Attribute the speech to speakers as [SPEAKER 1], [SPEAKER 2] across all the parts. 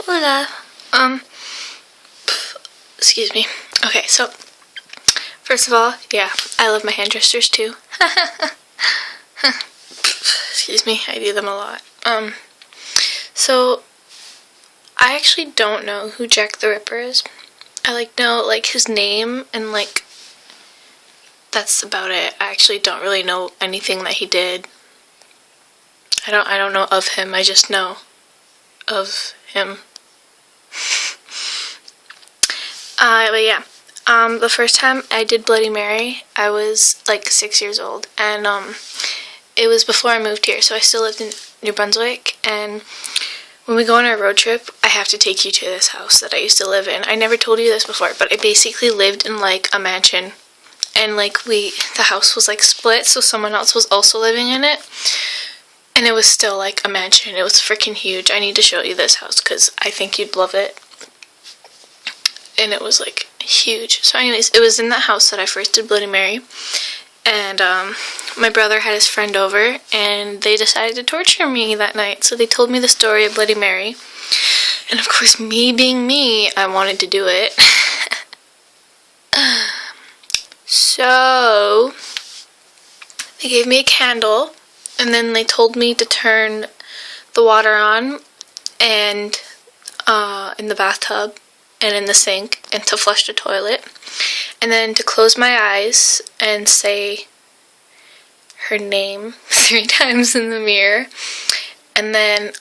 [SPEAKER 1] Hola. Excuse me. Okay, so first of all, yeah, I love my hand gestures too. Excuse me, I do them a lot. So I actually don't know who Jack the Ripper is. I know his name and that's about it. I actually don't really know anything that he did. I don't know of him. I just know of him. But yeah. The first time I did Bloody Mary, I was 6 years old, and it was before I moved here, so I still lived in New Brunswick. And when we go on our road trip, I have to take you to this house that I used to live in. I never told you this before, but I basically lived in a mansion, and the house was split, so someone else was also living in it, and it was still a mansion. It was freaking huge. I need to show you this house because I think you'd love it. And it was huge. So anyways, it was in that house that I first did Bloody Mary, and my brother had his friend over, and they decided to torture me that night. So they told me the story of Bloody Mary, and of course, me being me, I wanted to do it. So they gave me a candle, and then they told me to turn the water on, and in the bathtub and in the sink, and to flush the toilet, and then to close my eyes and say her name 3 times in the mirror, and then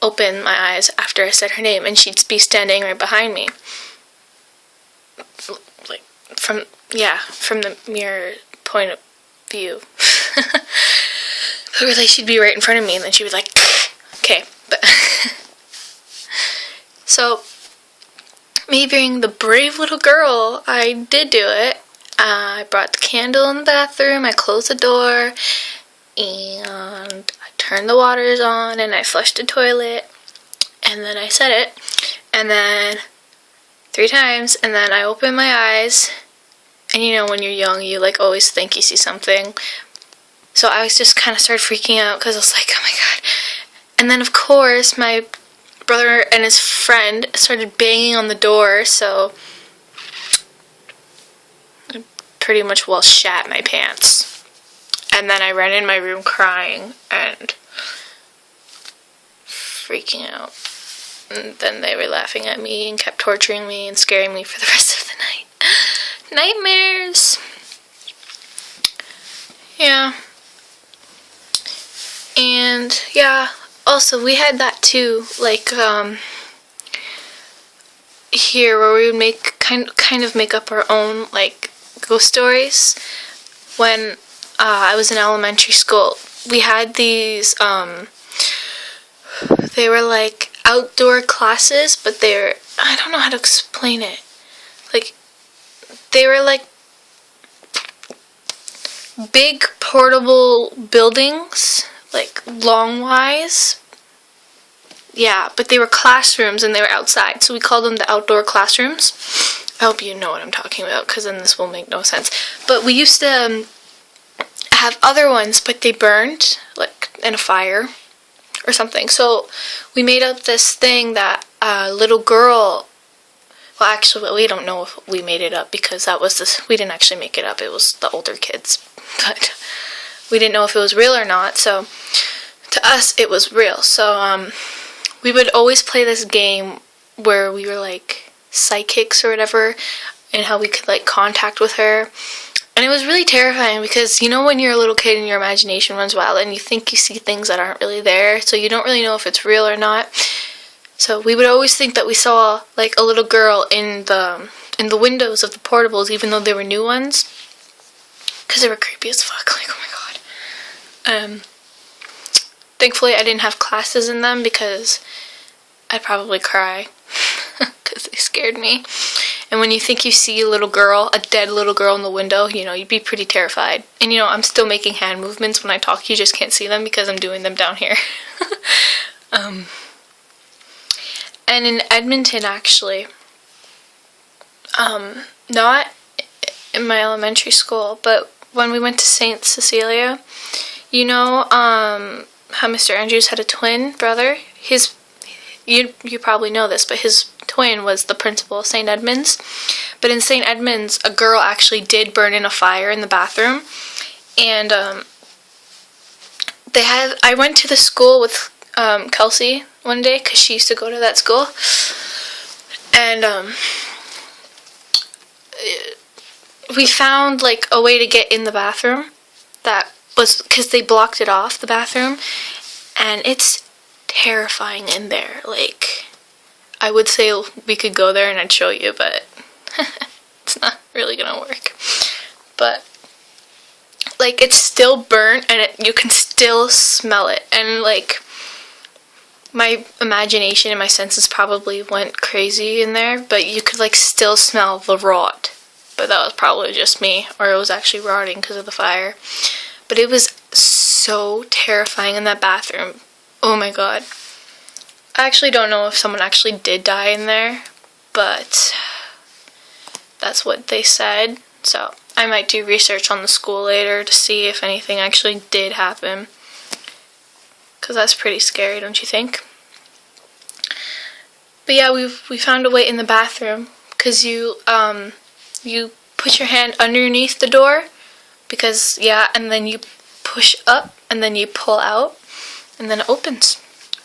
[SPEAKER 1] open my eyes after I said her name, and she'd be standing right behind me, from the mirror point of view. Or she'd be right in front of me, and then she'd be like, okay, but so me being the brave little girl, I did do it. I brought the candle in the bathroom, I closed the door, and I turned the waters on, and I flushed the toilet, and then I said it, and then 3 times, and then I opened my eyes, and when you're young, you always think you see something. So I was just kind of started freaking out because I was like, oh my god. And then of course my brother and his friend started banging on the door, so I pretty well shat my pants. And then I ran in my room crying and freaking out. And then they were laughing at me and kept torturing me and scaring me for the rest of the night. Nightmares! Yeah. And yeah, also we had that too, here where we would make kind of make up our own ghost stories. When I was in elementary school, we had these they were outdoor classes, but I don't know how to explain it. They were big portable buildings, long-wise. Yeah, but they were classrooms and they were outside, so we called them the outdoor classrooms. I hope you know what I'm talking about, because then this will make no sense. But we used to have other ones, but they burned, in a fire or something. So we made up this thing that a little girl... Well, actually, we don't know if we made it up, because we didn't actually make it up. It was the older kids. But we didn't know if it was real or not, so to us, it was real. So, we would always play this game where we were, psychics or whatever, and how we could, contact with her. And it was really terrifying, because, when you're a little kid and your imagination runs wild, and you think you see things that aren't really there, so you don't really know if it's real or not. So we would always think that we saw a little girl in the windows of the portables, even though they were new ones, because they were creepy as fuck. Oh my god. Thankfully I didn't have classes in them, because I'd probably cry because they scared me. And when you think you see a dead little girl in the window, you'd be pretty terrified. And I'm still making hand movements when I talk. You just can't see them because I'm doing them down here. And in Edmonton, actually, not in my elementary school, but when we went to St. Cecilia, how Mr. Andrews had a twin brother? you probably know this, but his twin was the principal of St. Edmunds. But in St. Edmunds, a girl actually did burn in a fire in the bathroom, and I went to the school with Kelsey one day because she used to go to that school, and we found like a way to get in the bathroom that was because they blocked it off, the bathroom, and it's terrifying in there. Like, I would say we could go there and I'd show you, but it's not really gonna work. But like, it's still burnt and you can still smell it, and like, my imagination and my senses probably went crazy in there, but you could like still smell the rot. But that was probably just me, or it was actually rotting because of the fire. But it was so terrifying in that bathroom. Oh my god. I actually don't know if someone actually did die in there, but that's what they said. So I might do research on the school later to see if anything actually did happen, because that's pretty scary, don't you think? But yeah, we found a way in the bathroom, because you put your hand underneath the door, because and then you push up and then you pull out and then it opens.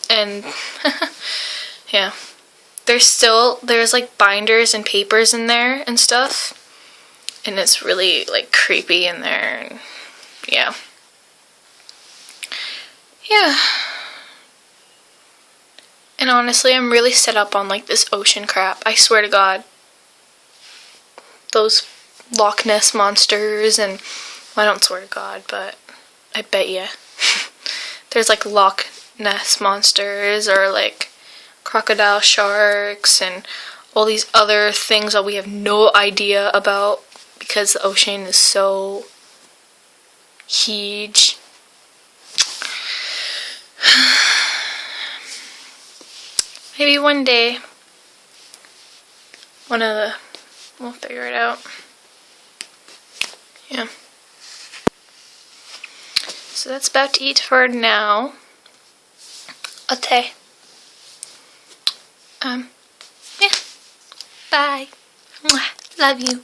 [SPEAKER 1] And yeah, there's like binders and papers in there and stuff, and it's really like creepy in there. And yeah. And honestly, I'm really set up on like this ocean crap. I swear to God, those Loch Ness monsters, and well, I don't swear to God, but I bet you there's like Loch Ness monsters, or like crocodile sharks, and all these other things that we have no idea about because the ocean is so huge. Maybe one day we'll figure it out. Yeah. So that's about to eat for now. Okay. Yeah. Bye. Mwah. Love you.